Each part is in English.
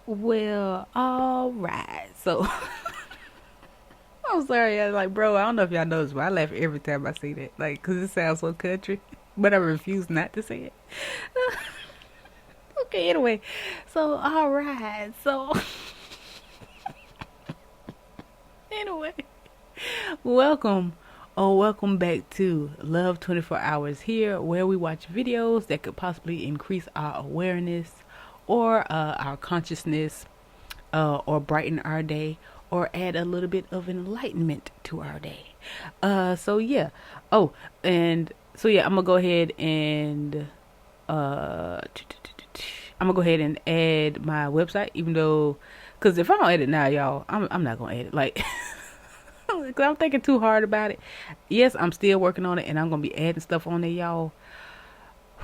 Well, all right. So I'm sorry. I like, bro. I don't know if y'all noticed, but I laugh every time I see that. Like, cause it sounds so country, but I refuse not to say it. Okay. Anyway, so all right. So anyway, welcome. Oh, welcome back to Love 24 Hours here, where we watch videos that could possibly increase our awareness or our consciousness or brighten our day or add a little bit of enlightenment to our day. So yeah. Oh, and so yeah, I'm gonna go ahead and uh, I'm gonna go ahead and add my website, even though, cause if I don't edit now, y'all, I'm not gonna edit like. Cause I'm thinking too hard about it. Yes, I'm still working on it, and I'm gonna be adding stuff on there, y'all.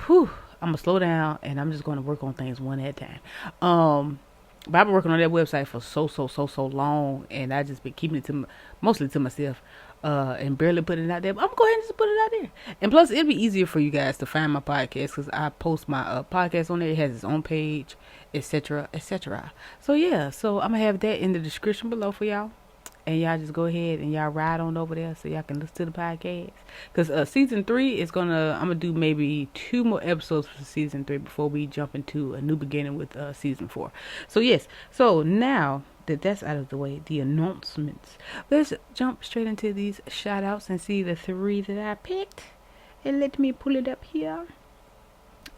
Whew, I'm gonna slow down, and I'm just gonna work on things one at a time. But I've been working on that website for so long, and I just been keeping it to mostly to myself, and barely putting it out there. But I'm gonna go ahead and just put it out there. And plus, it'll be easier for you guys to find my podcast because I post my podcast on there. It has its own page, etc., etc. So yeah, so I'm gonna have that in the description below for y'all. And y'all just go ahead and y'all ride on over there so y'all can listen to the podcast. Because season 3 is I'm going to do maybe 2 more episodes for season 3 before we jump into a new beginning with season 4. So yes, so now that that's out of the way, the announcements. Let's jump straight into these shout outs and see the 3 that I picked. And let me pull it up here.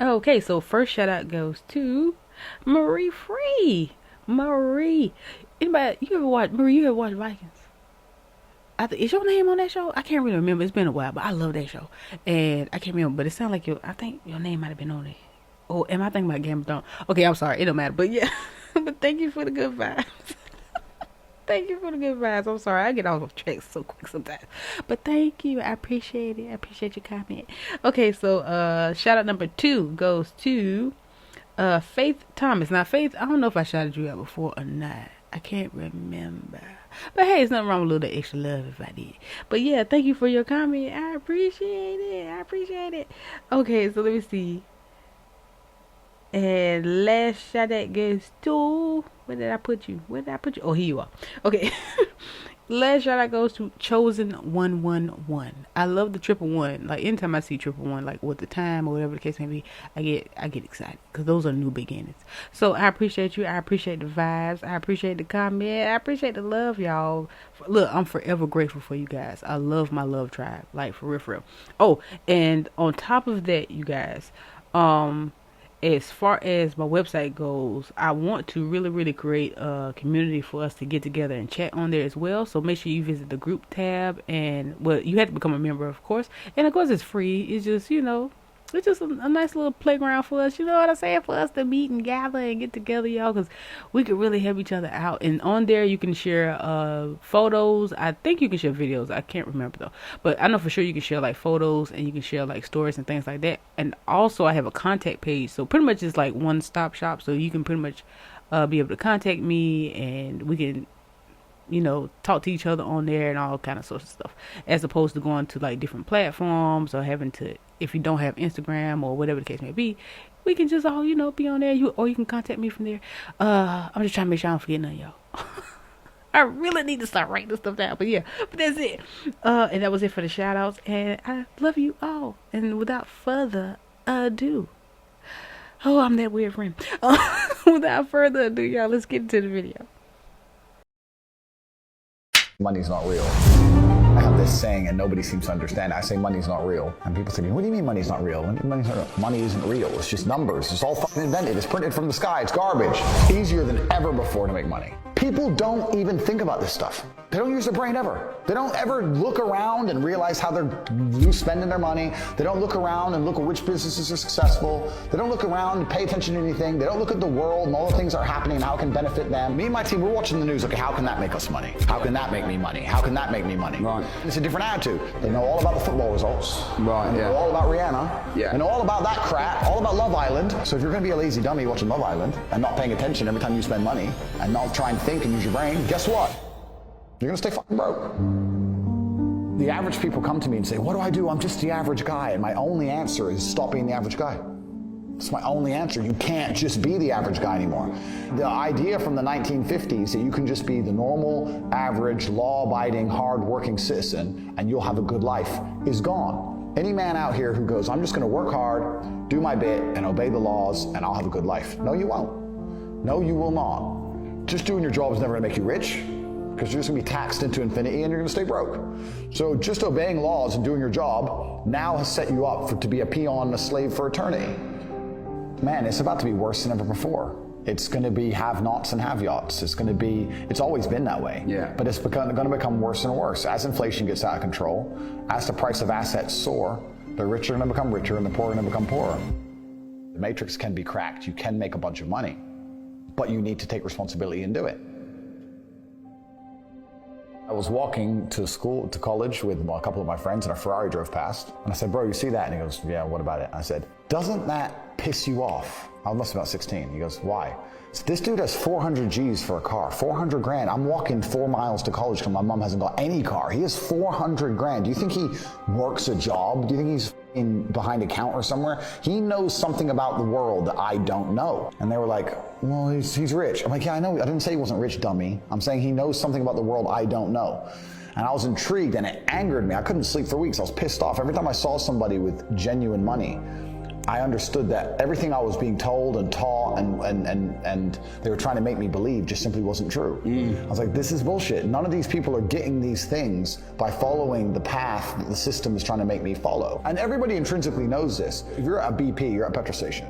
Okay, so first shout out goes to Marie Free. Marie. Anybody, you ever watch Vikings? Is your name on that show? I can't really remember. It's been a while, but I love that show. And I can't remember, but it sounds like I think your name might have been on there. Oh, am I thinking about Game of Thrones? Okay, I'm sorry. It don't matter. But yeah. But thank you for the good vibes. Thank you for the good vibes. I'm sorry. I get off track so quick sometimes. But thank you. I appreciate it. I appreciate your comment. Okay, so shout out number 2 goes to Faith Thomas. Now, Faith, I don't know if I shouted you out before or not. I can't remember. But hey, it's nothing wrong with a little extra love if I did. But yeah, thank you for your comment. I appreciate it. Okay, so let me see. And last shout out goes to, where did I put you? Oh, here you are. Okay. Last shout out goes to Chosen 111. I love the 111. Like anytime I see 111, like with the time or whatever the case may be, I get excited because those are new beginnings. So I appreciate you. I appreciate the vibes. I appreciate the comment. I appreciate the love, y'all. Look, I'm forever grateful for you guys. I love my love tribe, like for real. Oh, and on top of that, you guys, as far as my website goes, I want to really create a community for us to get together and chat on there as well. So make sure you visit the group tab, and well, you have to become a member, of course. And of course, it's free. It's just, it's just a nice little playground for us. You know what I'm saying? For us to meet and gather and get together, y'all, because we could really help each other out. And on there, you can share photos. I think you can share videos. I can't remember though, but I know for sure you can share like photos, and you can share like stories and things like that. And also, I have a contact page, so pretty much it's like one-stop shop. So you can pretty much be able to contact me, and we can talk to each other on there and all kind of sorts of stuff, as opposed to going to like different platforms or having to, if you don't have Instagram or whatever the case may be, we can just all, be on there. Or you can contact me from there. I'm just trying to make sure I don't forget none of y'all. I really need to start writing this stuff down, but yeah, but that's it. And that was it for the shout outs, and I love you all. And without further ado, oh, I'm that weird friend. Without further ado, y'all, let's get into the video. Money's not real. I have this saying and nobody seems to understand. I say money's not real. And people say, what do you mean money's not real? Money's not real. Money isn't real. It's just numbers. It's all fucking invented. It's printed from the sky. It's garbage. It's easier than ever before to make money. People don't even think about this stuff. They don't use their brain ever. They don't ever look around and realize how they're spending their money. They don't look around and look at which businesses are successful. They don't look around and pay attention to anything. They don't look at the world and all the things that are happening and how it can benefit them. Me and my team, we're watching the news. Okay, how can that make us money? How can that make me money? How can that make me money? Right. It's a different attitude. They know all about the football results. Right. They know all about Rihanna. Yeah. They know all about that crap. All about Love Island. So if you're going to be a lazy dummy watching Love Island and not paying attention every time you spend money and not try and think and use your brain, guess what? You're gonna stay fucking broke. The average people come to me and say, what do I do? I'm just the average guy. And my only answer is stop being the average guy. It's my only answer. You can't just be the average guy anymore. The idea from the 1950s that you can just be the normal, average, law-abiding, hard-working citizen and you'll have a good life is gone. Any man out here who goes, I'm just going to work hard, do my bit, and obey the laws, and I'll have a good life. No, you won't. No, you will not. Just doing your job is never going to make you rich, because you're just going to be taxed into infinity and you're going to stay broke. So just obeying laws and doing your job now has set you up to be a peon and a slave for eternity. Man, it's about to be worse than ever before. It's going to be have-nots and have-yachts. It's always been that way. Yeah. But it's going to become worse and worse. As inflation gets out of control, as the price of assets soar, the rich are going to become richer and the poor are going to become poorer. The matrix can be cracked. You can make a bunch of money, but you need to take responsibility and do it. I was walking to college with a couple of my friends, and a Ferrari drove past. And I said, bro, you see that? And he goes, yeah, what about it? I said, doesn't that piss you off? I must be about 16. He goes, why? So this dude has 400 G's for a car, 400 grand. I'm walking 4 miles to college because my mom hasn't got any car. He has 400 grand. Do you think he works a job? Do you think he's behind a counter somewhere? He knows something about the world that I don't know. And they were like, well, he's rich. I'm like, yeah, I know. I didn't say he wasn't rich, dummy. I'm saying he knows something about the world I don't know. And I was intrigued, and it angered me. I couldn't sleep for weeks. I was pissed off. Every time I saw somebody with genuine money, I understood that everything I was being told and taught and they were trying to make me believe just simply wasn't true. I was like, this is bullshit. None of these people are getting these things by following the path that the system is trying to make me follow. And everybody intrinsically knows this. If you're at a BP, you're at a petrol station,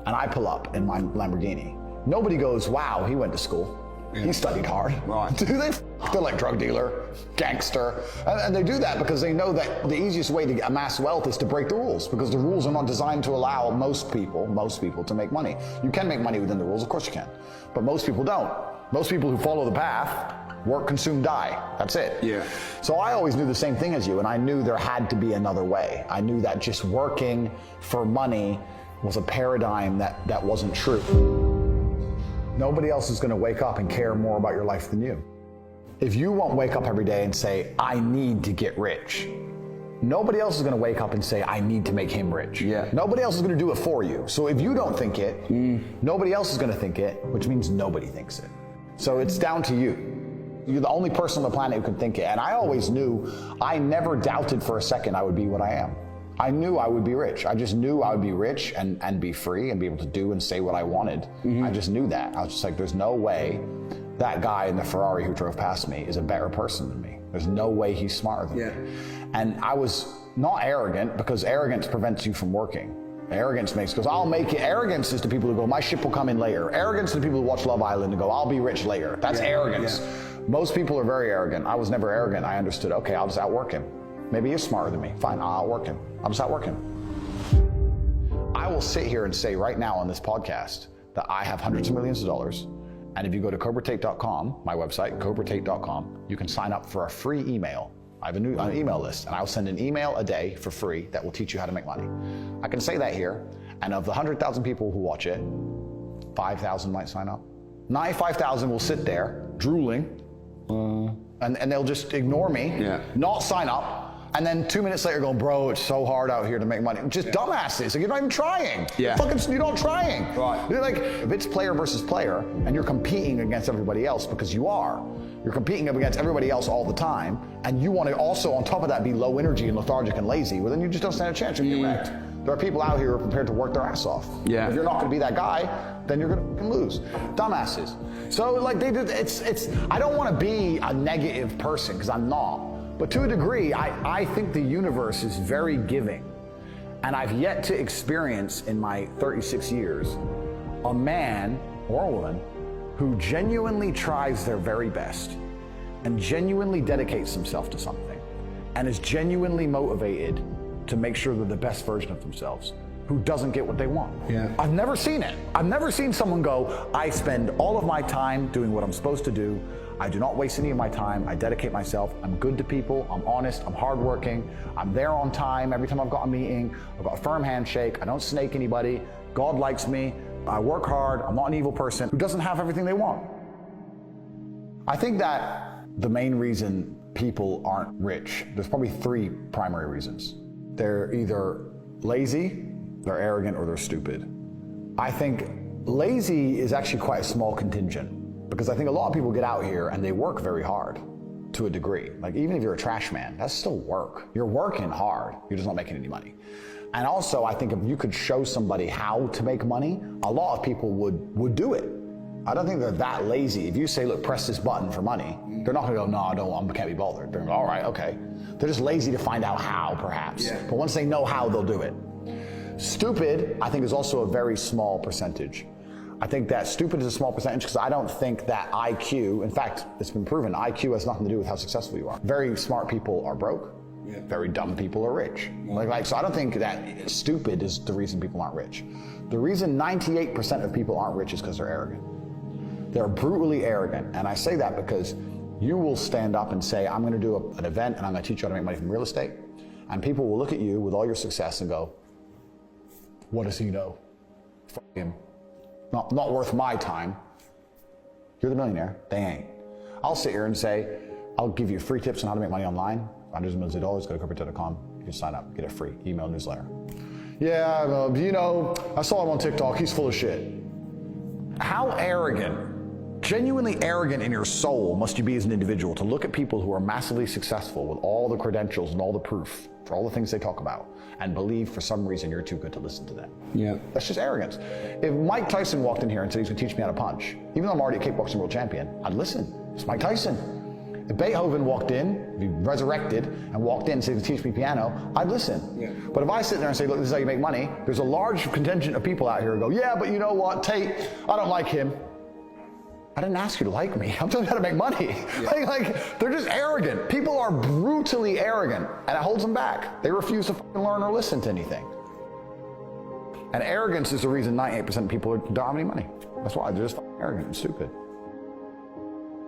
and I pull up in my Lamborghini, nobody goes, wow, he went to school. Yeah. He studied hard. Right. Do they? They're like drug dealer, gangster. And they do that because they know that the easiest way to amass wealth is to break the rules, because the rules are not designed to allow most people to make money. You can make money within the rules, of course you can. But most people don't. Most people who follow the path work, consume, die. That's it. Yeah. So I always knew the same thing as you, and I knew there had to be another way. I knew that just working for money was a paradigm that wasn't true. Nobody else is going to wake up and care more about your life than you. If you won't wake up every day and say, I need to get rich, nobody else is going to wake up and say, I need to make him rich. Yeah. Nobody else is going to do it for you. So if you don't think it, nobody else is going to think it, which means nobody thinks it. So it's down to you. You're the only person on the planet who can think it. And I always knew, I never doubted for a second I would be what I am. I knew I would be rich. I just knew I would be rich and be free and be able to do and say what I wanted. I just knew that. I was just like, there's no way that guy in the Ferrari who drove past me is a better person than me. There's no way he's smarter than me. And I was not arrogant, because arrogance prevents you from working. Arrogance goes, I'll make it. Arrogance is to people who go, my ship will come in later. Arrogance is to people who watch Love Island and go, I'll be rich later. That's arrogance. Most people are very arrogant. I was never arrogant. I understood, okay, I'll just outwork him. Maybe he's smarter than me. Fine, I'll outwork him. I'll just outwork him. I will sit here and say right now on this podcast that I have hundreds of millions of dollars. And if you go to CobraTate.com, my website, CobraTate.com, you can sign up for a free email. I have an email list, and I'll send an email a day for free that will teach you how to make money. I can say that here, and of the 100,000 people who watch it, 5,000 might sign up. 95,000 will sit there drooling, and they'll just ignore me, not sign up, and then 2 minutes later going, bro, it's so hard out here to make money. Just dumbasses. Like, you're not even trying. You're not trying. Right. You're like, if it's player versus player, and you're competing against everybody else, because you are. You're competing against everybody else all the time, and you want to also, on top of that, be low energy and lethargic and lazy, well, then you just don't stand a chance. You'll get wrecked. There are people out here who are prepared to work their ass off. If you're not going to be that guy, then you're going to lose. Dumbasses. So, like, I don't want to be a negative person, because I'm not. But to a degree, I think the universe is very giving. And I've yet to experience in my 36 years a man or a woman who genuinely tries their very best and genuinely dedicates themselves to something and is genuinely motivated to make sure they're the best version of themselves, who doesn't get what they want. I've never seen it. I've never seen someone go, I spend all of my time doing what I'm supposed to do. I do not waste any of my time. I dedicate myself. I'm good to people. I'm honest. I'm hardworking. I'm there on time every time I've got a meeting. I've got a firm handshake. I don't snake anybody. God likes me. I work hard. I'm not an evil person who doesn't have everything they want. I think that the main reason people aren't rich, there's probably 3 primary reasons. They're either lazy, they're arrogant, or they're stupid. I think lazy is actually quite a small contingent, because I think a lot of people get out here and they work very hard to a degree. Like, even if you're a trash man, that's still work. You're working hard, you're just not making any money. And also, I think if you could show somebody how to make money, a lot of people would do it. I don't think they're that lazy. If you say, look, press this button for money, they're not gonna go, no, I can't be bothered. They're gonna go, all right, okay. They're just lazy to find out how, perhaps. Yeah. But once they know how, they'll do it. Stupid, I think, is also a very small percentage. I think that stupid is a small percentage because I don't think that IQ, in fact, it's been proven, IQ has nothing to do with how successful you are. Very smart people are broke. Yeah. Very dumb people are rich. Yeah. So I don't think that stupid is the reason people aren't rich. The reason 98% of people aren't rich is because they're arrogant. They're brutally arrogant. And I say that because you will stand up and say, I'm gonna do an event and I'm gonna teach you how to make money from real estate. And people will look at you with all your success and go, what does he know? Fuck him. Not worth my time. You're the millionaire, they ain't. I'll sit here and say, I'll give you free tips on how to make money online. Hundreds of millions of dollars, go to corporate.com. You can sign up, get a free email newsletter. Yeah, I saw him on TikTok, he's full of shit. How arrogant, genuinely arrogant in your soul must you be as an individual to look at people who are massively successful with all the credentials and all the proof for all the things they talk about and believe for some reason you're too good to listen to them. Yeah. That's just arrogance. If Mike Tyson walked in here and said he's gonna teach me how to punch, even though I'm already a kickboxing world champion, I'd listen. It's Mike Tyson. If Beethoven walked in, if he resurrected and walked in and said, teach me piano, I'd listen. Yeah. But if I sit there and say, look, this is how you make money, there's a large contingent of people out here who go, yeah, but you know what, Tate, I don't like him. I didn't ask you to like me. I'm telling you how to make money. Yeah. They're just arrogant. People are brutally arrogant, and it holds them back. They refuse to learn or listen to anything. And arrogance is the reason 98% of people don't have any money. That's why they're just arrogant and stupid.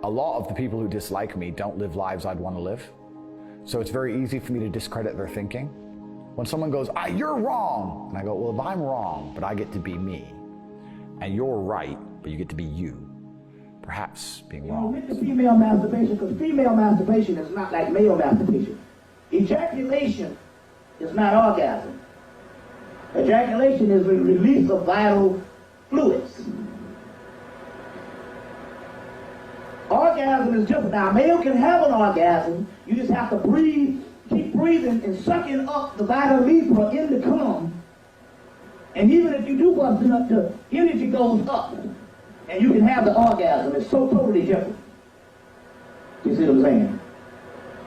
A lot of the people who dislike me don't live lives I'd want to live. So it's very easy for me to discredit their thinking. When someone goes, you're wrong. And I go, well, if I'm wrong, but I get to be me, and you're right, but you get to be you, perhaps being wrong. With the female masturbation, because female masturbation is not like male masturbation. Ejaculation is not orgasm. Ejaculation is the release of vital fluids. Orgasm is different. Now, a male can have an orgasm. You just have to breathe, keep breathing and sucking up the vital libre in the cum. And even if you do bust it up, the energy goes up. And you can have the orgasm. It's so totally different. You see what I'm saying?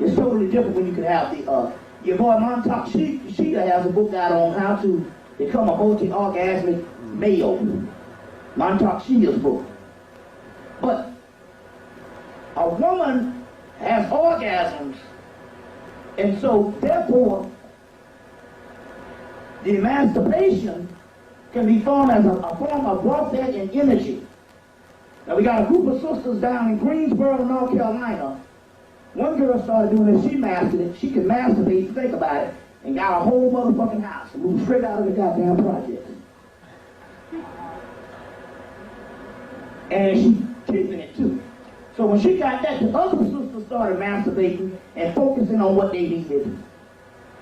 It's totally different when you can have the, your boy Montauk Sheeta has a book out on how to become a multi-orgasmic male. Montauk Sheeta's book. But a woman has orgasms, and so therefore the masturbation can be formed as a form of warfare and energy. Now we got a group of sisters down in Greensboro, North Carolina. One girl started doing this, she mastered it, she could masturbate, think about it, and got a whole motherfucking house and moved straight out of the goddamn project. And she keeping it too. So when she got that, the other sisters started masturbating and focusing on what they needed.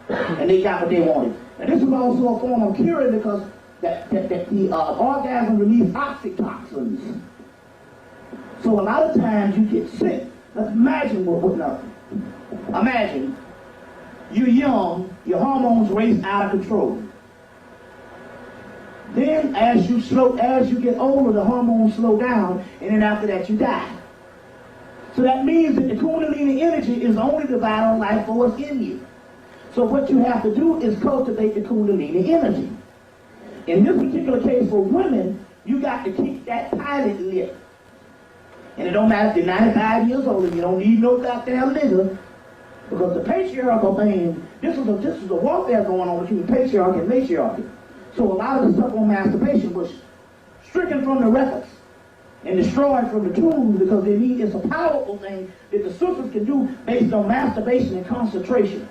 And they got what they wanted. And this is also a form of curing because the orgasm releases oxytocins. So a lot of times you get sick. Let's imagine imagine you're young, your hormones race out of control. Then as you get older, the hormones slow down, and then after that you die. So that means that the Kundalini energy is only the vital life force in you. So what you have to do is cultivate the Kundalini energy. In this particular case for women, you got to keep that pilot lit. And it don't matter if you're 95 years old, and you don't need no goddamn nigga, because the patriarchal thing, this is a warfare going on between patriarchy and matriarchy. So a lot of the stuff on masturbation was stricken from the records and destroyed from the tombs because they need, it's a powerful thing that the sisters can do based on masturbation and concentration.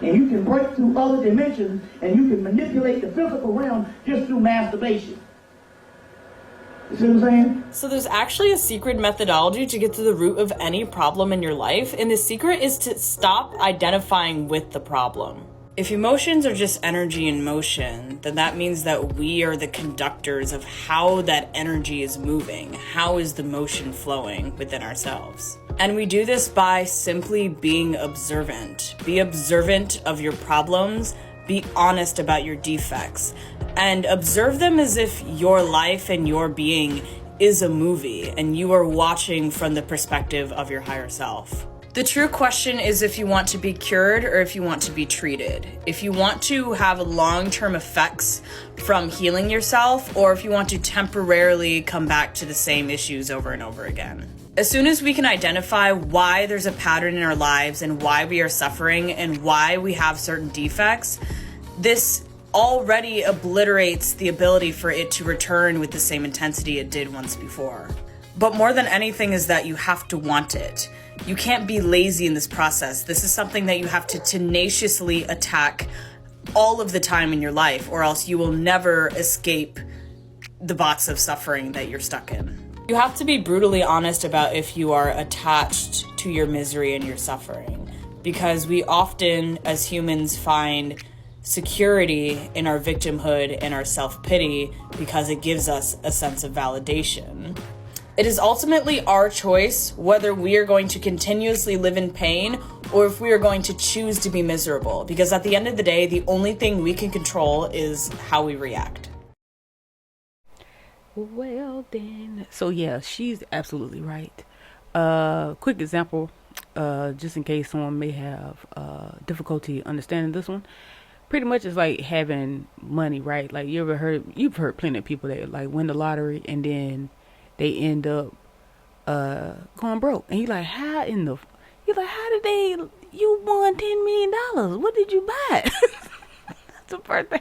And you can break through other dimensions and you can manipulate the physical realm just through masturbation. You see what I'm saying? So there's actually a secret methodology to get to the root of any problem in your life, and the secret is to stop identifying with the problem. If emotions are just energy in motion, then that means that we are the conductors of how that energy is moving. How is the motion flowing within ourselves? And we do this by simply being observant. Be observant of your problems. Be honest about your defects. And observe them as if your life and your being is a movie and you are watching from the perspective of your higher self. The true question is if you want to be cured or if you want to be treated. If you want to have long-term effects from healing yourself, or if you want to temporarily come back to the same issues over and over again. As soon as we can identify why there's a pattern in our lives and why we are suffering and why we have certain defects, this already obliterates the ability for it to return with the same intensity it did once before. But more than anything is that you have to want it. You can't be lazy in this process. This is something that you have to tenaciously attack all of the time in your life, or else you will never escape the box of suffering that you're stuck in. You have to be brutally honest about if you are attached to your misery and your suffering, because we often, as humans, find security in our victimhood and our self-pity because it gives us a sense of validation. It is ultimately our choice whether we are going to continuously live in pain or if we are going to choose to be miserable, because at the end of the day, the only thing we can control is how we react. Well then, so yeah, she's absolutely right. Quick example, just in case someone may have difficulty understanding this one. Pretty much it's like having money, right? Like you've heard plenty of people that like win the lottery and then they end up going broke, and you're like, how did they? You won $10 million. What did you buy? That's the first thing.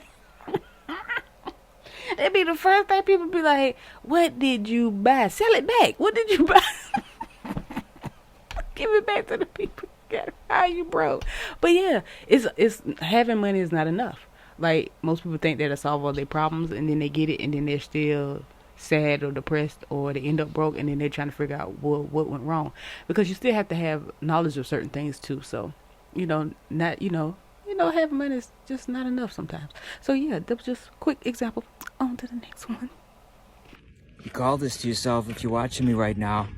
That'd be the first thing people be like, what did you buy? Sell it back. What did you buy? Give it back to the people. How you broke? But yeah, it's having money is not enough. Like most people think that'll solve all their problems, and then they get it, and then they're still sad or depressed, or they end up broke, and then they're trying to figure out what went wrong, because you still have to have knowledge of certain things too. So having money is just not enough sometimes. So yeah, that was just a quick example. On to the next one. You call this to yourself if you're watching me right now.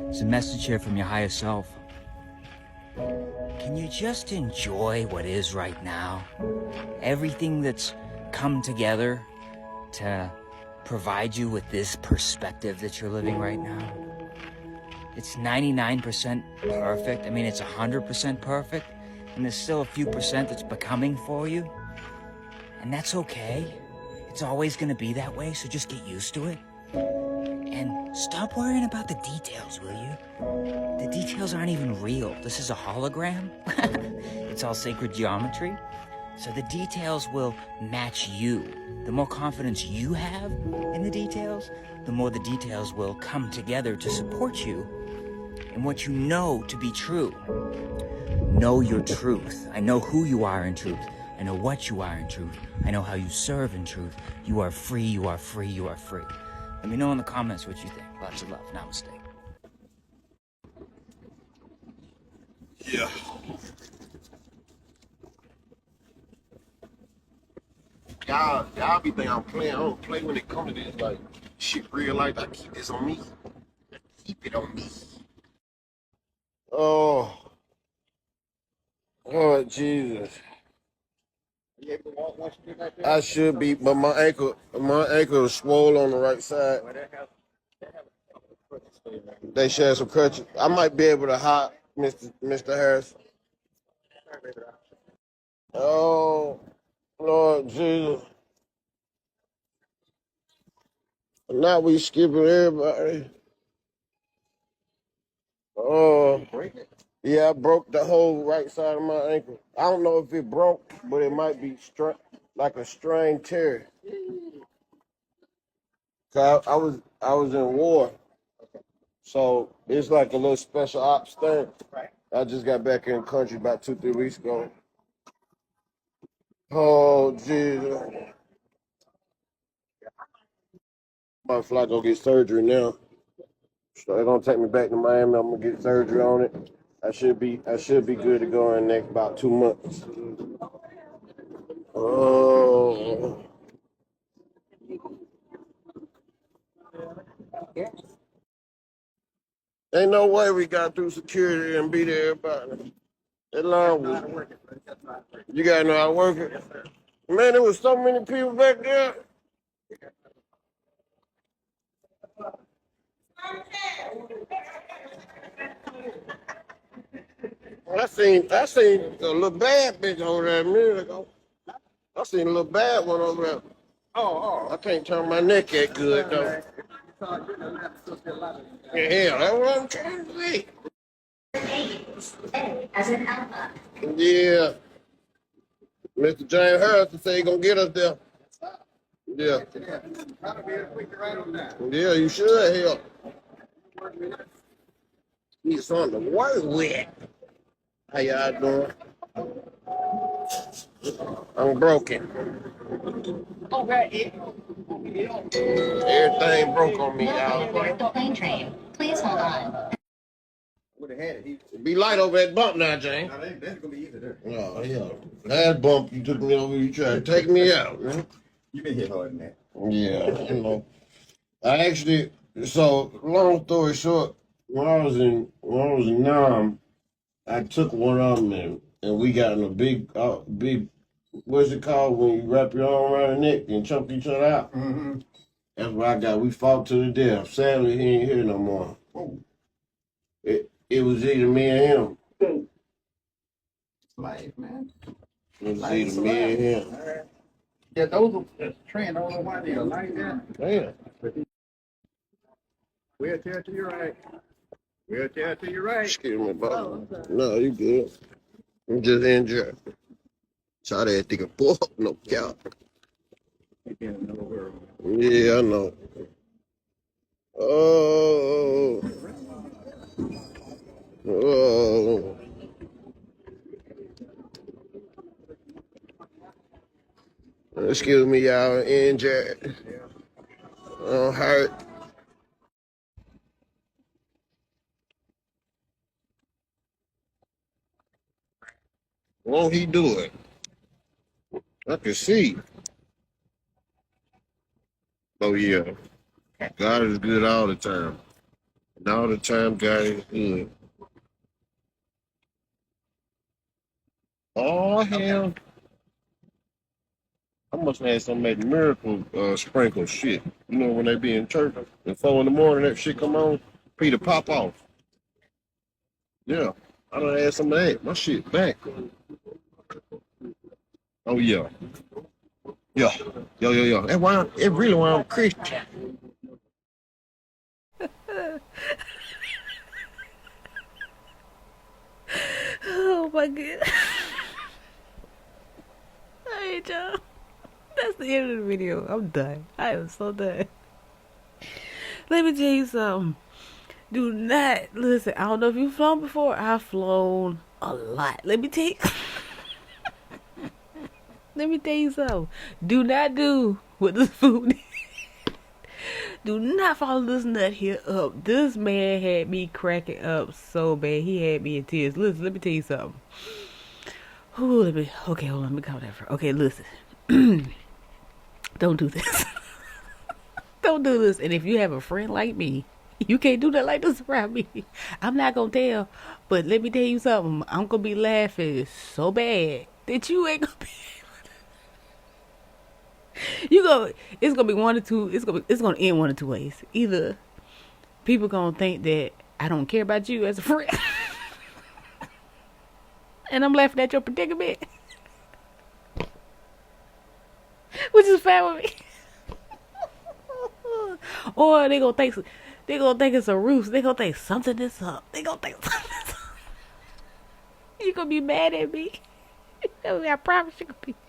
It's a message here from your higher self. Can you just enjoy what is right now? Everything that's come together to provide you with this perspective that you're living right now. It's 99% perfect. I mean, it's 100% perfect. And there's still a few percent that's becoming for you. And that's okay. It's always going to be that way, so just get used to it. And stop worrying about the details, will you? The details aren't even real. This is a hologram. It's all sacred geometry. So the details will match you. The more confidence you have in the details, the more the details will come together to support you in what you know to be true. Know your truth. I know who you are in truth. I know what you are in truth. I know how you serve in truth. You are free, you are free, you are free. Let me know in the comments what you think. Lots of love. Namaste. Yeah. Y'all be thinking I'm playing. I don't play when it comes to this. Like, shit real life. I keep this on me. Keep it on me. Oh. Oh, Jesus. I should be, but my ankle is swollen on the right side. They share some crutches. I might be able to hop, Mr. Harris. Oh, Lord Jesus. Now we skipping everybody. Oh, yeah, I broke the whole right side of my ankle. I don't know if it broke, but it might be like a strained tear. Cause I was in war, so it's like a little special ops thing. I just got back in the country about 2-3 weeks ago. Oh Jesus! I'm about to fly go get surgery now. So they're gonna take me back to Miami. I'm gonna get surgery on it. I should be good to go in the next about 2 months. Oh. Ain't no way we got through security and beat everybody. That line was. You gotta know how to work it. Man, there was so many people back there. I seen a little bad bitch over there a minute ago. I seen a little bad one over there. I can't turn my neck that good though. Yeah, that's what I'm trying to say. As an alpha. Yeah. Mr. James Harrison said he gonna get us there. Yeah. Yeah, you should help. Need something to work with. How y'all doing? I'm broken. Everything broke on me, y'all. The plane train. Please hold on. Would have had it. Be light over that bump now, James. No, that's gonna be easy there. Oh, yeah. Last bump you took me over, you tried to take me out, man. You been hit hard than that. Yeah, you know. I actually, so long story short, when I was in Nam, I took one of them and we got in a big, what's it called when you wrap your arm around the neck and chunk each other out? Mm-hmm. That's what I got. We fought to the death. Sadly, he ain't here no more. Oh. It was either me and him. Life, man. It was either me and him. Yeah, those are trained. I don't know why they're like that. Yeah. We'll tell to your right. We'll tell to your right. Excuse me, buddy. Oh, okay. No, you good. I'm just injured. Shot that thing up, no count. Yeah, I know. Oh. Oh. Excuse me, y'all. Injured. Hurt. Won't he do it? I can see. Oh, yeah. God is good all the time. And all the time, God is good. Oh, hell. I must have had some make miracle sprinkle shit. You know, when they be in church at 4 in the morning, that shit come on, Peter pop off. Yeah. I done had some of that. My shit back. Oh, yeah. Yeah. Yo. That's why it really why I'm Christian. Oh my god. Alright, y'all. That's the end of the video. I'm done. I am so done. Let me tell you something. Do not listen. I don't know if you've flown before. I've flown a lot. Let me tell you. Let me tell you something. Do not do what this food is. Do not follow this nut here up. This man had me cracking up so bad. He had me in tears. Listen, let me tell you something. Ooh, okay, hold on. Let me calm down for. Okay, listen. Don't do this. Don't do this. And if you have a friend like me, you can't do that like this around me. I'm not gonna tell, but let me tell you something. I'm gonna be laughing so bad that you ain't gonna be. It's gonna be one or two. It's gonna end one or two ways. Either people gonna think that I don't care about you as a friend, and I'm laughing at your predicament, which is fine with me. Or they gonna think it's a ruse. They gonna think something is up. They gonna think something is up. You gonna be mad at me. I promise you gonna be mad at me.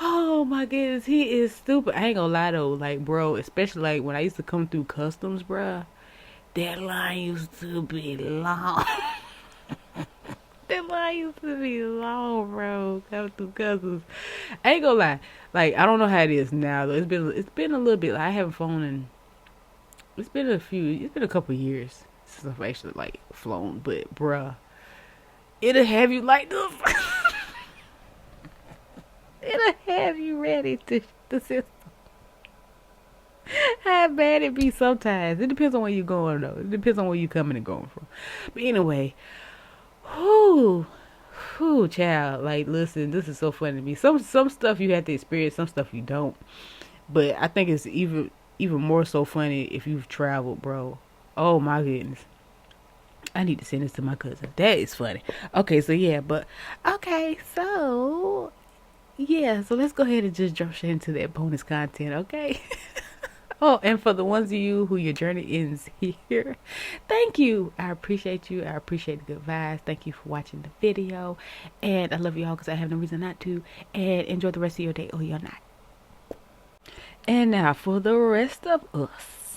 Oh my goodness, he is stupid. I ain't gonna lie though, like bro, especially like when I used to come through customs, bruh, that line used to be long. That line used to be long, bro. Come through customs. I ain't gonna lie. Like I don't know how it is now though. It's been a little bit. Like, I haven't flown in. It's been a couple years since I've actually like flown. But bruh, it'll have you like this. It'll have you ready to the system. How bad it be sometimes. It depends on where you're going though. It depends on where you're coming and going from. But anyway, whoo, child. Like, listen, this is so funny to me. Some stuff you have to experience, some stuff you don't. But I think it's even more so funny if you've traveled, bro. Oh my goodness. I need to send this to my cousin. That is funny. Okay, so yeah, so let's go ahead and just jump straight into that bonus content, okay? Oh, and for the ones of you who your journey ends here, thank you. I appreciate you. I appreciate the good vibes. Thank you for watching the video. And I love you all because I have no reason not to. And enjoy the rest of your day or your night. And now for the rest of us.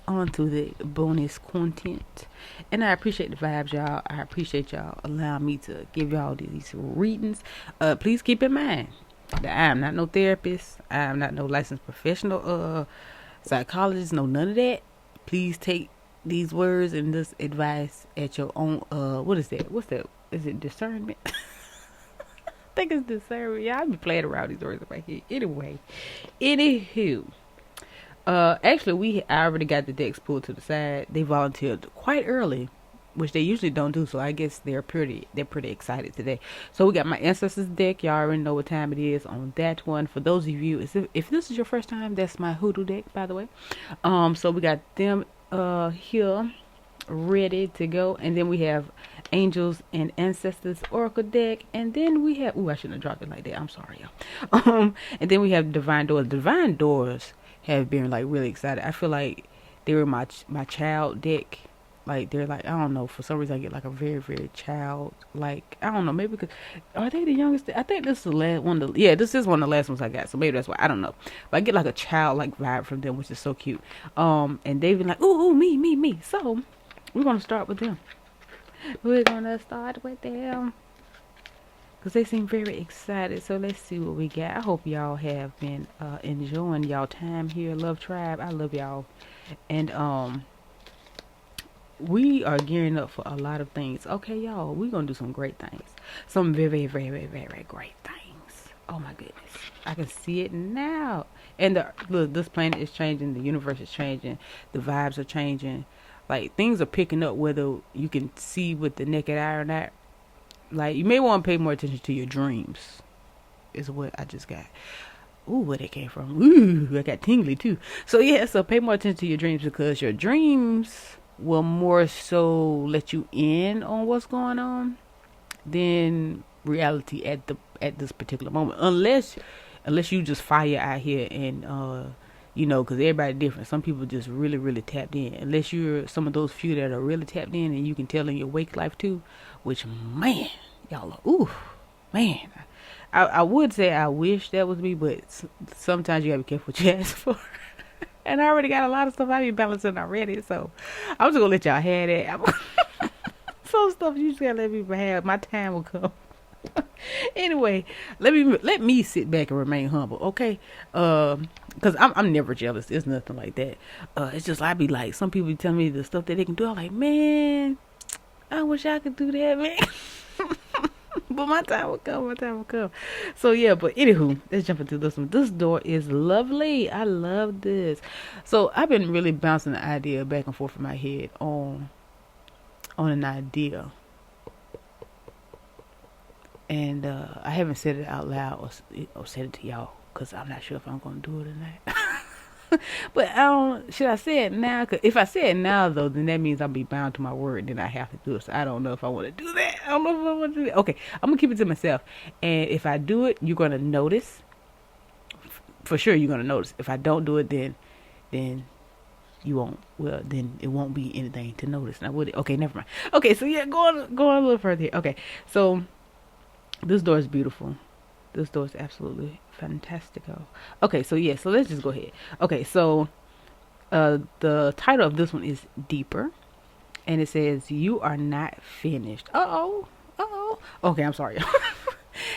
On to the bonus content. And I appreciate the vibes, y'all. I appreciate y'all allowing me to give y'all these readings. Please keep in mind that I am not no therapist. I am not no licensed professional psychologist. No, none of that. Please take these words and this advice at your own what is that? What's that? Is it discernment? I think it's discernment. Yeah, I be playing around these words in my head. Anyway. Anywho. Actually, I already got the decks pulled to the side. They volunteered quite early, which they usually don't do. So I guess they're pretty excited today. So we got my ancestors deck. Y'all already know what time it is on that one. For those of you, if this is your first time, that's my hoodoo deck, by the way. So we got them here ready to go, and then we have angels and ancestors oracle deck, and then we have I shouldn't have dropped it like that. I'm sorry, y'all. And then we have divine doors. Divine doors have been like really excited. I feel like they were my child deck. Like they're like, I don't know, for some reason I get like a very, very child, like, I don't know, maybe because are they the youngest? I think this is the last one. This is one of the last ones I got, so maybe that's why. I don't know, but I get like a child like vibe from them, which is so cute. And they've been like, ooh, me. So we're gonna start with them. Because they seem very excited. So let's see what we got. I hope y'all have been enjoying y'all time here. Love Tribe. I love y'all. And we are gearing up for a lot of things. Okay, y'all. We're going to do some great things. Some very, very, very, very great things. Oh my goodness. I can see it now. And look, this planet is changing. The universe is changing. The vibes are changing. Like, things are picking up whether you can see with the naked eye or not. Like, you may want to pay more attention to your dreams, is what I just got. Ooh, where they came from. Ooh, I got tingly too. So yeah, so pay more attention to your dreams, because your dreams will more so let you in on what's going on than reality at this particular moment. Unless you just fire out here and because everybody different. Some people just really, really tapped in. Unless you're some of those few that are really tapped in, and you can tell in your wake life too, which, man, y'all are, ooh, man. I would say I wish that was me, but sometimes you gotta be careful what you ask for. And I already got a lot of stuff I be balancing already, so I'm just gonna let y'all have that. Some stuff you just gotta let me have. My time will come. Anyway, let me sit back and remain humble, okay? Because I'm never jealous. It's nothing like that. It's just I be like, some people tell me the stuff that they can do. I'm like, man, I wish I could do that, man. But my time will come. So yeah, but anywho, let's jump into this one. This door is lovely. I love this. So I've been really bouncing the idea back and forth in my head on an idea. And I haven't said it out loud or said it to y'all, because I'm not sure if I'm going to do it or not. But should I say it now? Cause if I say it now, though, then that means I'll be bound to my word. Then I have to do it. So I don't know if I want to do that. I don't know if I want to do that. Okay, I'm going to keep it to myself. And if I do it, you're going to notice. For sure, you're going to notice. If I don't do it, then you won't. Well, then it won't be anything to notice. Now, would it? Okay, never mind. Okay, so yeah, go on a little further here. Okay, so this door is beautiful. This door is absolutely fantastical. Okay, so yeah, so let's just go ahead. Okay, so the title of this one is Deeper, and it says, you are not finished. Okay, I'm sorry.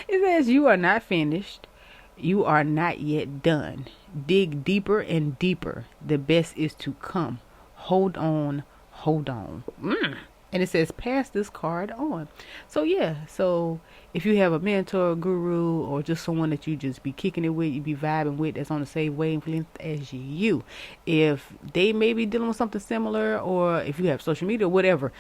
It says, you are not finished. You are not yet done. Dig deeper and deeper. The best is to come. Hold on. And it says pass this card on. So yeah, so if you have a mentor, guru, or just someone that you just be kicking it with, you be vibing with, that's on the same wavelength as you, if they may be dealing with something similar, or if you have social media or whatever,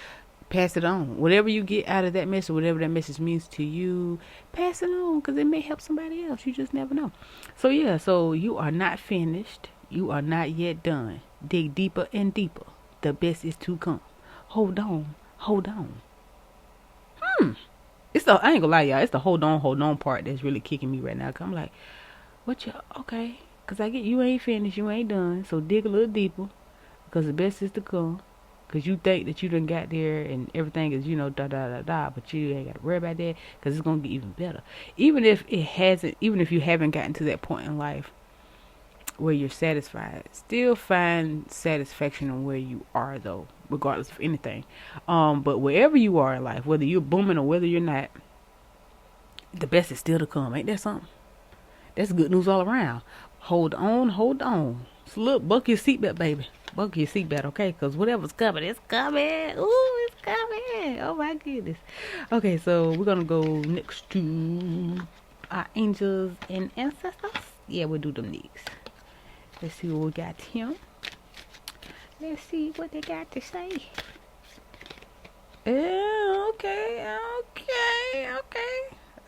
pass it on. Whatever you get out of that message, whatever that message means to you, pass it on, because it may help somebody else. You just never know. So yeah, so you are not finished. You are not yet done. Dig deeper and deeper. The best is to come. Hold on. Hold on. I ain't gonna lie, y'all. It's the hold on part that's really kicking me right now. Cause I'm like, what you, okay. Cause I get you ain't finished, you ain't done. So dig a little deeper. Cause the best is to come. Cause you think that you done got there and everything is, da da da da. But you ain't gotta worry about that. Cause it's gonna get even better. Even if you haven't gotten to that point in life where you're satisfied, still find satisfaction in where you are though, regardless of anything. But wherever you are in life, whether you're booming or whether you're not, the best is still to come. Ain't that something? That's good news all around. Hold on. So look, buckle your seatbelt, baby. Buckle your seatbelt, okay? Because whatever's coming, it's coming. Ooh, it's coming. Oh my goodness. Okay, so we're gonna go next to our angels and ancestors. Yeah, we'll do them next. Let's see what we got here. Let's see what they got to say. Yeah, okay.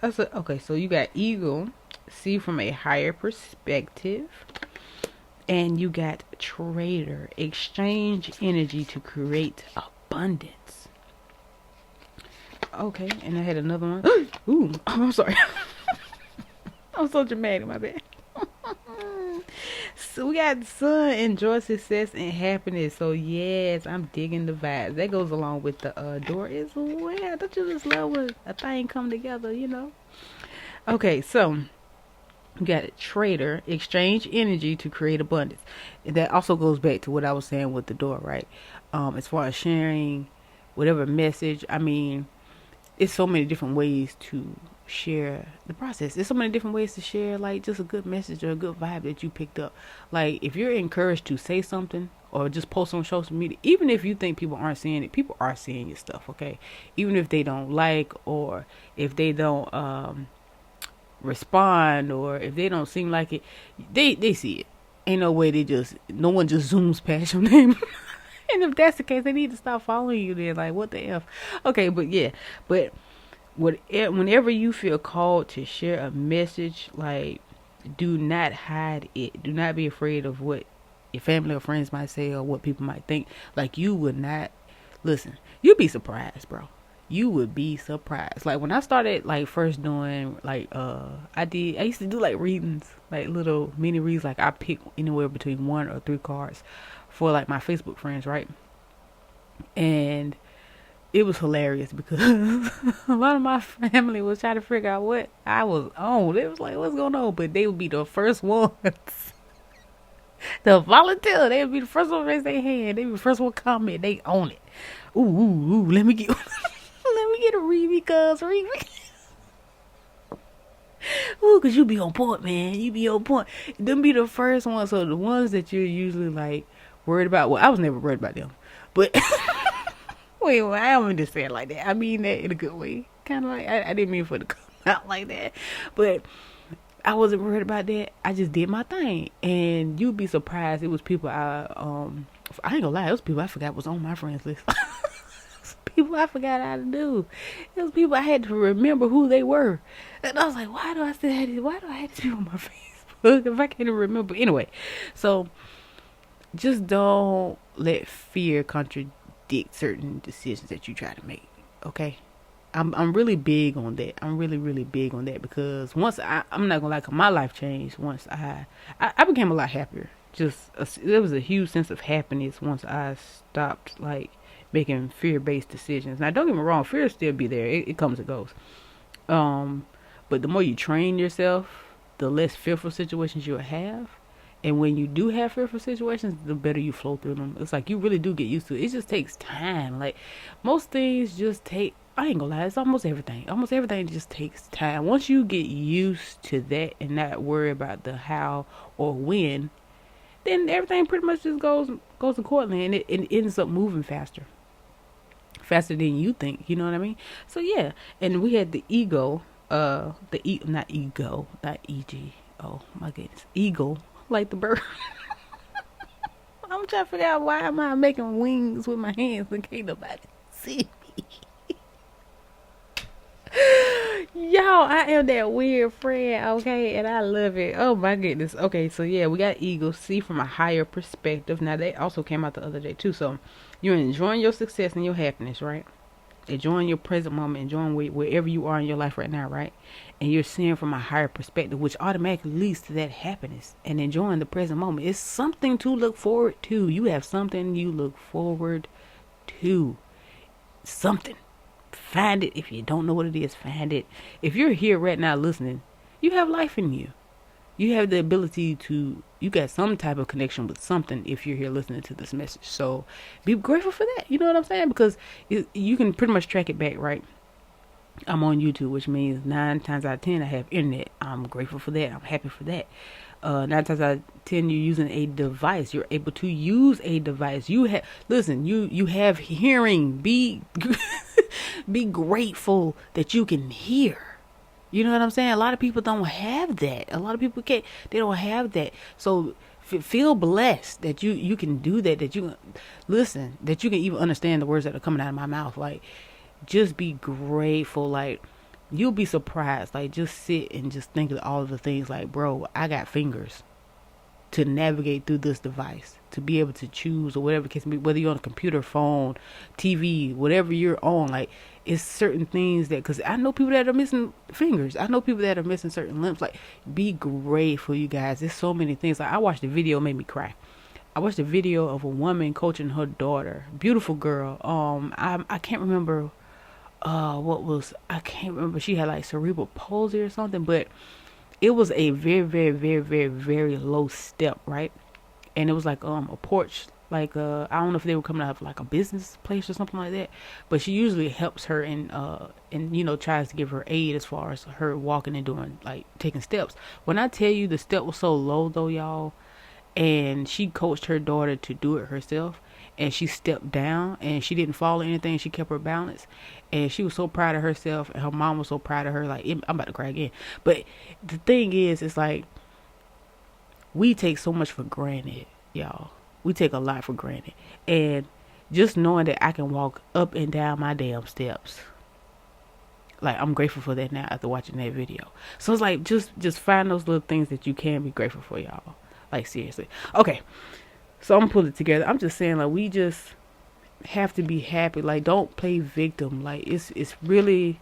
Okay, so you got eagle, see from a higher perspective. And you got trader, exchange energy to create abundance. Okay, and I had another one. Ooh, I'm sorry. I'm so dramatic, my bad. So we got sun, enjoy success and happiness. So yes, I'm digging the vibes. That goes along with the door as well. Don't you just love when a thing come together, Okay, so you got a trader, exchange energy to create abundance. And that also goes back to what I was saying with the door, right? As far as sharing whatever message, I mean, it's so many different ways to share the process. There's so many different ways to share like just a good message or a good vibe that you picked up. Like if you're encouraged to say something or just post on social media, even if you think people aren't seeing it, people are seeing your stuff, okay? Even if they don't like, or if they don't respond, or if they don't seem like it, they see it. Ain't no way no one just zooms past your name. And if that's the case, they need to stop following you then. Like, what the F? Okay, but yeah. But whenever you feel called to share a message, like, do not hide it. Do not be afraid of what your family or friends might say or what people might think. Like, you would not, listen, you'd be surprised, bro. You would be surprised. Like, when I started, like, first doing, like, I used to do, like, readings, like, little mini reads. Like, I pick anywhere between 1 or 3 cards for, like, my Facebook friends, right? And it was hilarious because a lot of my family was trying to figure out what I was on. They was like, what's going on? But they would be the first ones to volunteer. They would be the first one to raise their hand. They be the first one to comment. They own it. Ooh, let me get let me get a read because read me. Ooh, cause you be on point, man. You be on point. Them be the first ones. So the ones that you're usually like worried about. Well, I was never worried about them, but wait, well, I don't mean to say it like that. I mean that in a good way. Kind of like I didn't mean for it to come out like that, but I wasn't worried about that. I just did my thing, and you'd be surprised. It was people I ain't gonna lie. It was people I forgot was on my friends list. People I forgot how to do. It was people I had to remember who they were, and I was like, why do I still have this? Why do I have these people on my Facebook if I can't even remember? Anyway, so just don't let fear contradict certain decisions that you try to make. Okay, I'm really big on that. I'm really big on that because once I'm not gonna lie, my life changed once I became a lot happier. There was a huge sense of happiness once I stopped like making fear-based decisions. Now, don't get me wrong, fear still be there. It comes and goes. But the more you train yourself, the less fearful situations you'll have. And when you do have fearful situations, the better you flow through them. It's like you really do get used to it. It just takes time. Like most things just take, I ain't gonna lie, it's almost everything. Almost everything just takes time. Once you get used to that and not worry about the how or when, then everything pretty much just goes accordingly, and it ends up moving faster faster than you think. You know what I mean? So yeah, and we had the ego, not ego, not eg. Oh my goodness, eagle, like the bird. I'm trying to figure out why am I making wings with my hands and can't nobody see me. Y'all, I am that weird friend, okay, and I love it. Oh my goodness. Okay, so yeah, we got eagle, see from a higher perspective. Now that also came out the other day too. So you're enjoying your success and your happiness, right? Enjoying your present moment, enjoying wherever you are in your life right now, right? And you're seeing from a higher perspective, which automatically leads to that happiness and enjoying the present moment. It's something to look forward to. You have something you look forward to. Something. Find it. If you don't know what it is, find it. If you're here right now listening, you have life in you. You have the ability to, you got some type of connection with something if you're here listening to this message. So be grateful for that. You know what I'm saying? Because you can pretty much track it back, right? I'm on YouTube, which means 9 times out of 10 I have internet. I'm grateful for that. I'm happy for that. 9 times out of 10 you're using a device. You're able to use a device. You have, listen, you have hearing. Be be grateful that you can hear. You know what I'm saying? A lot of people don't have that. A lot of people can't. They don't have that. So feel blessed that you can do that. That you listen. That you can even understand the words that are coming out of my mouth. Like, just be grateful. Like, you'll be surprised. Like, just sit and just think of all of the things. Like, bro, I got fingers to navigate through this device, to be able to choose or whatever the case may be, whether you're on a computer, phone, TV, whatever you're on. Like, it's certain things that, because I know people that are missing fingers. I know people that are missing certain limbs. Like, be grateful, you guys. There's so many things. Like, I watched the video, it made me cry. I watched a video of a woman coaching her daughter, beautiful girl. I can't remember I can't remember. She had like cerebral palsy or something, but it was a very, very, very, very, very low step, right? And it was like a porch, like I don't know if they were coming out of like a business place or something like that, but she usually helps her and tries to give her aid as far as her walking and doing, like, taking steps. When I tell you the step was so low though, y'all, and she coached her daughter to do it herself, and she stepped down and she didn't fall or anything. She kept her balance, and she was so proud of herself, and her mom was so proud of her. Like, I'm about to cry again. But the thing is, it's like, we take so much for granted, y'all. We take a lot for granted. And just knowing that I can walk up and down my damn steps, like, I'm grateful for that now after watching that video. So it's like, just find those little things that you can be grateful for, y'all. Like, seriously. Okay, so I'm gonna pull it together. I'm just saying, like, we just have to be happy. Like, don't play victim. Like, it's really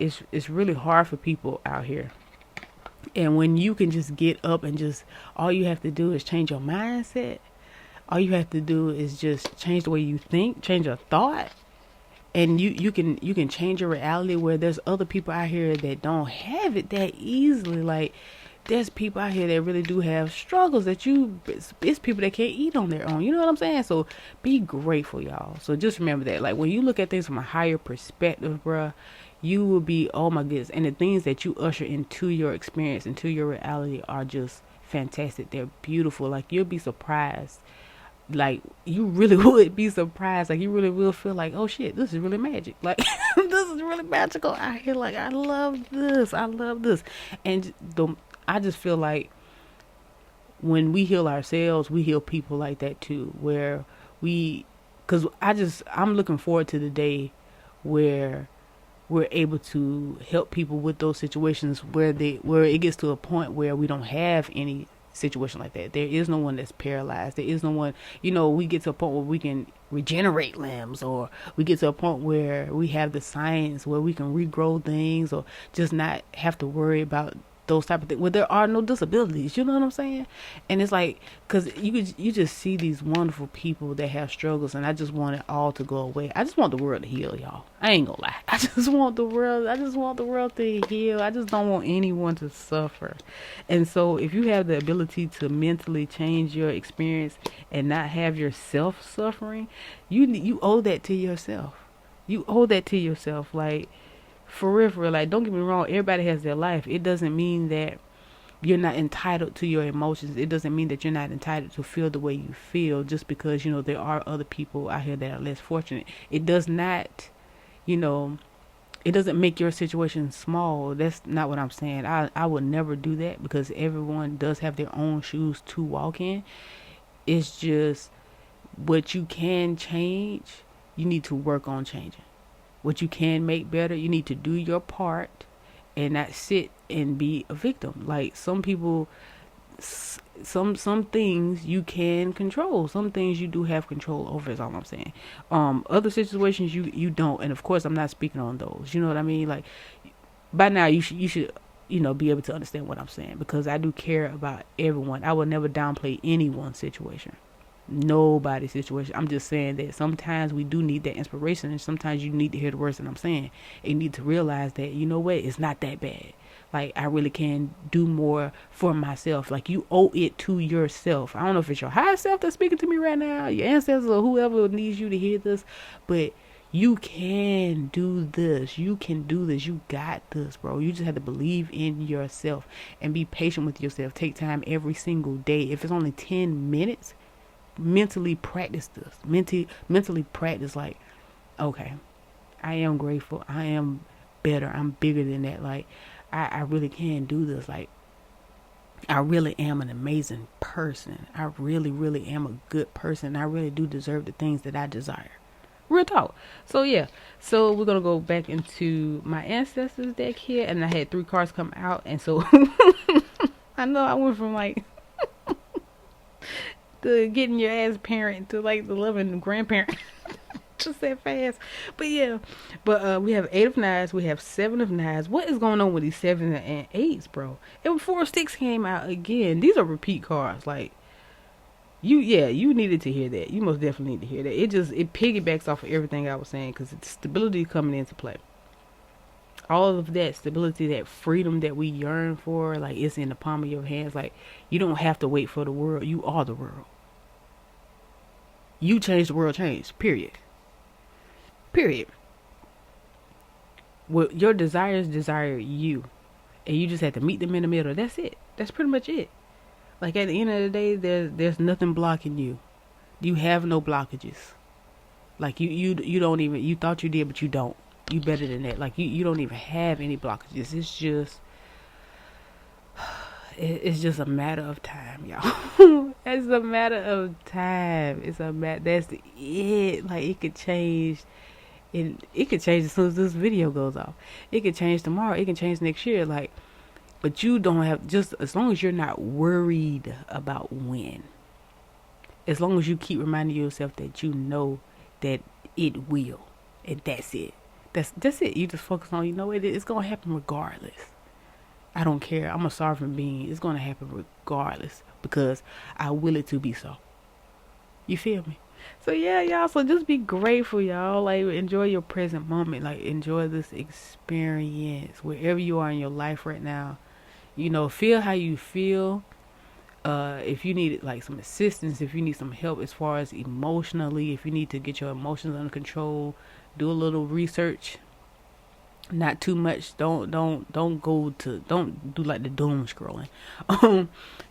hard for people out here. And when you can just get up and just, all you have to do is change your mindset. All you have to do is just change the way you think, change your thought, and you can change your reality. Where there's other people out here that don't have it that easily. Like, there's people out here that really do have struggles that it's people that can't eat on their own. You know what I'm saying? So be grateful, y'all. So just remember that, like, when you look at things from a higher perspective, bruh, you will be, oh my goodness. And the things that you usher into your experience, into your reality, are just fantastic. They're beautiful. Like, you'll be surprised. Like, you really would be surprised. Like, you really will feel like, oh shit, this is really magic. Like, this is really magical out here. Like, I love this. I love this. And I just feel like when we heal ourselves, we heal people like that too. Where because I'm looking forward to the day where we're able to help people with those situations where it gets to a point where we don't have any situation like that. There is no one that's paralyzed. There is no one, we get to a point where we can regenerate limbs, or we get to a point where we have the science where we can regrow things, or just not have to worry about those type of things, where there are no disabilities. You know what I'm saying? And it's like, because you just see these wonderful people that have struggles, and I just want it all to go away. I just want the world to heal, y'all. I ain't gonna lie. I just want the world to heal. I just don't want anyone to suffer. And so if you have the ability to mentally change your experience and not have yourself suffering, you owe that to yourself. You owe that to yourself. Like, for real, like, don't get me wrong, everybody has their life. It doesn't mean that you're not entitled to your emotions. It doesn't mean that you're not entitled to feel the way you feel just because, there are other people out here that are less fortunate. It does not, it doesn't make your situation small. That's not what I'm saying. I would never do that because everyone does have their own shoes to walk in. It's just what you can change, you need to work on changing. What you can make better, you need to do your part and not sit and be a victim. Like some people, some things you can control. Some things you do have control over is all I'm saying. Other situations you don't. And of course I'm not speaking on those. You know what I mean? Like by now you should be able to understand what I'm saying because I do care about everyone. I will never downplay anyone's situation. Nobody's situation. I'm just saying that sometimes we do need that inspiration and sometimes you need to hear the words that I'm saying. And you need to realize that, it's not that bad. Like I really can do more for myself. Like you owe it to yourself. I don't know if it's your higher self that's speaking to me right now, your ancestors or whoever needs you to hear this, but you can do this. You can do this. You got this, bro. You just have to believe in yourself and be patient with yourself. Take time every single day. If it's only 10 minutes, mentally practice this. Mentally practice like, okay, I am grateful. I am better. I'm bigger than that. Like, I really can do this. Like, I really am an amazing person. I really, really am a good person. I really do deserve the things that I desire. Real talk. So yeah. So we're gonna go back into my ancestors deck here, and I had 3 cards come out, and so I know I went from like the getting your ass parent to like the loving grandparent. Just that fast. But yeah. But we have 8 of Knives. We have 7 of Knives. What is going on with these 7s and 8s, bro? And 4 of Sticks came out again. These are repeat cards. Like you needed to hear that. You most definitely need to hear that. It piggybacks off of everything I was saying because it's stability coming into play. All of that stability, that freedom that we yearn for, like it's in the palm of your hands. Like you don't have to wait for the world. You are the world. You change, the world change. Period. What your desires desire you, and you just have to meet them in the middle. That's it. That's pretty much it. Like at the end of the day, there's nothing blocking you. You have no blockages. Like you don't even, you thought you did, but you don't. You better than that. Like you don't even have any blockages. It's just a matter of time, y'all. It's a matter of time. That's it. Like it could change. It could change as soon as this video goes off. It could change tomorrow. It can change next year. Like, but you don't have, just as long as you're not worried about when. As long as you keep reminding yourself that you know that it will. And that's it. That's it. You just focus on, it's going to happen regardless. I don't care. I'm a sovereign being. It's going to happen regardless because I will it to be so. You feel me? So yeah, y'all. So just be grateful, y'all. Like enjoy your present moment. Like enjoy this experience wherever you are in your life right now. Feel how you feel. If you need like some assistance, if you need some help as far as emotionally, if you need to get your emotions under control, do a little research. Not too much. Don't do like the doom scrolling.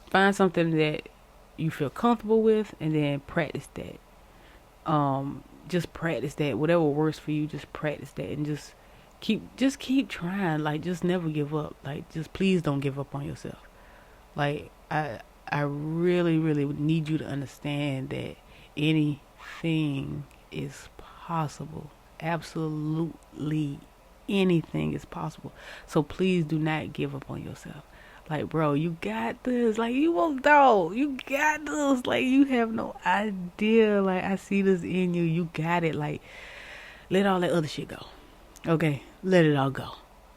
Find something that you feel comfortable with and then practice that. Just practice that. Whatever works for you, just practice that and just keep trying. Like just never give up. Like just please don't give up on yourself. Like I really, really need you to understand that anything is possible. Absolutely anything is possible. So please do not give up on yourself. Like, bro, you got this. Like, you won't know. You got this. Like, you have no idea. Like, I see this in you. You got it. Like, let all that other shit go. Okay? Let it all go.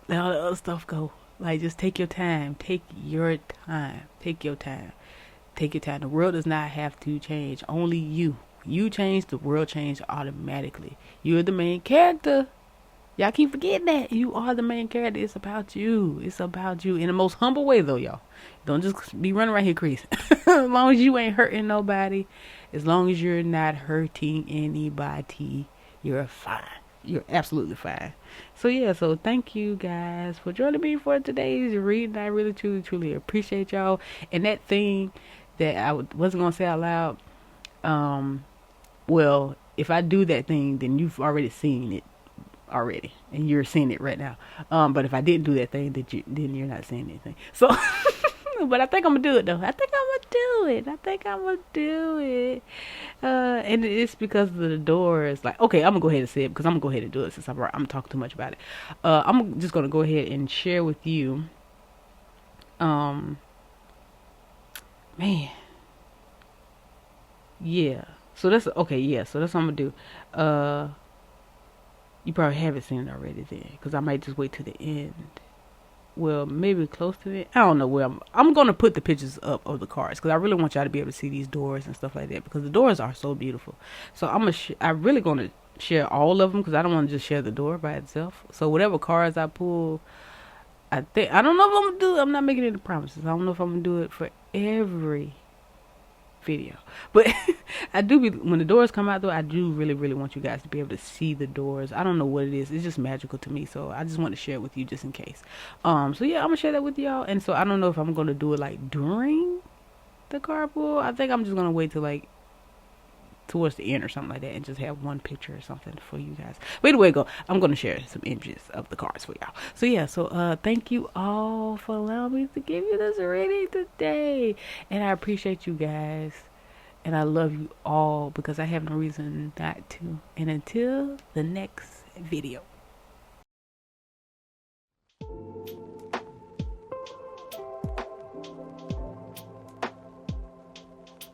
Let all the other stuff go. Like, just take your time. Take your time. Take your time. Take your time. The world does not have to change. Only you. You change, the world change automatically. You're the main character. Y'all keep forgetting that. You are the main character. It's about you. It's about you. In the most humble way, though, y'all. Don't just be running around here crazy. As long as you ain't hurting nobody, as long as you're not hurting anybody, you're fine. you're absolutely fine. So yeah, so thank you guys for joining me for today's reading. I really truly appreciate y'all. And that thing that I wasn't gonna say out loud, well, if I do that thing, then you've already seen it already, and you're seeing it right now. But if I didn't do that thing, then you're not seeing anything. So, but I think I'm gonna do it though. I think I'm gonna do it. And it's because of the doors. Like, okay, I'm gonna go ahead and say it because I'm gonna go ahead and do it since I'm talking too much about it. I'm just gonna go ahead and share with you. Man, yeah. So that's okay. Yeah. So that's what I'm gonna do. You probably haven't seen it already then, because I might just wait to the end. Well, maybe close to it. I don't know where I'm gonna put the pictures up of the cars because I really want y'all to be able to see these doors and stuff like that because the doors are so beautiful. So I'm really gonna share all of them because I don't want to just share the door by itself. So whatever cars I pull, I don't know if I'm gonna do it. I'm not making any promises. I don't know if I'm gonna do it for every video, but I do when the doors come out though, I do really want you guys to be able to see the doors. I don't know what it is, it's just magical to me, so I just want to share it with you just in case. So yeah, I'm gonna share that with y'all. And so I don't know if I'm gonna do it like during the carpool. I think I'm just gonna wait till like towards the end or something like that and just have one picture or something for you guys. But anyway, I'm gonna share some images of the cars for y'all. So yeah, so thank you all for allowing me to give you this reading today, and I appreciate you guys, and I love you all because I have no reason not to. And until the next video.